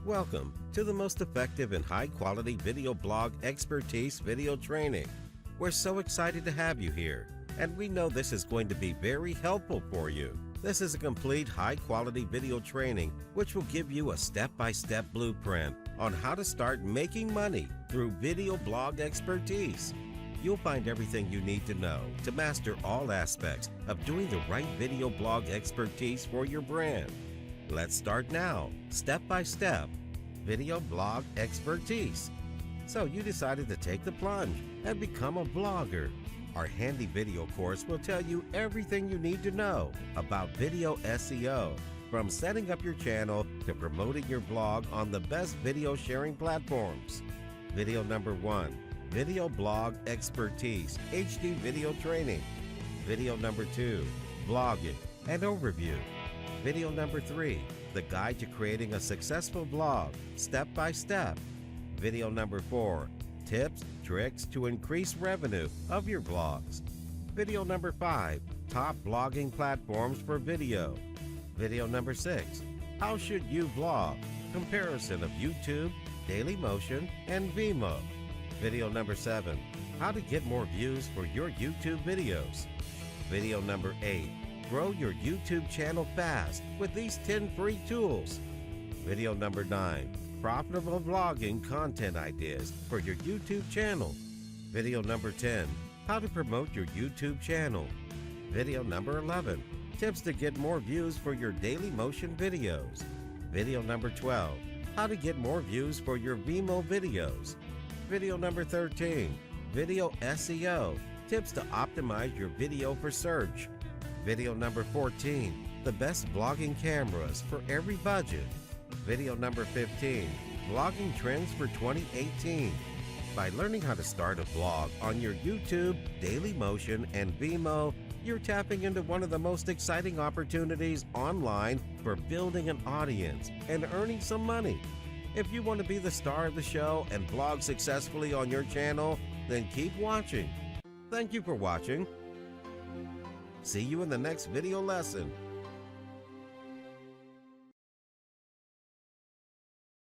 Welcome to the most effective and high-quality video blog expertise video training. We're so excited to have you here, and we know this is going to be very helpful for you. This is a complete high-quality video training which will give you a step-by-step blueprint on how to start making money through video blog expertise. You'll find everything you need to know to master all aspects of doing the right video blog expertise for your brand. Let's start now, step by step. Video blog expertise. So you decided to take the plunge and become a blogger. Our handy video course will tell you everything you need to know about video SEO, from setting up your channel to promoting your blog on the best video sharing platforms. Video number 1, Video Blog Expertise HD Video Training. Video number 2, Blogging and Overview. Video number 3, The Guide to Creating a Successful Blog, Step by Step. Video number 4, Tips, Tricks to Increase Revenue of Your Blogs. Video number 5, Top Blogging Platforms for Video. Video number 6, How Should You Blog? Comparison of YouTube, Dailymotion, and Vimeo. Video number 7, How to Get More Views for Your YouTube Videos. Video number 8, Grow your YouTube channel fast with these 10 free tools. Video number 9, Profitable Vlogging Content Ideas for your YouTube channel. Video number 10, How to Promote Your YouTube channel. Video number 11, Tips to Get More Views for your Dailymotion videos. Video number 12, How to Get More Views for your Vimeo videos. Video number 13, Video SEO, Tips to Optimize Your Video for Search. Video number 14, The Best Blogging Cameras for Every Budget. Video number 15, Blogging Trends for 2018. By learning how to start a blog on your YouTube, Dailymotion, and Vimeo, you're tapping into one of the most exciting opportunities online for building an audience and earning some money. If you want to be the star of the show and blog successfully on your channel, then keep watching. Thank you for watching. See you in the next video lesson.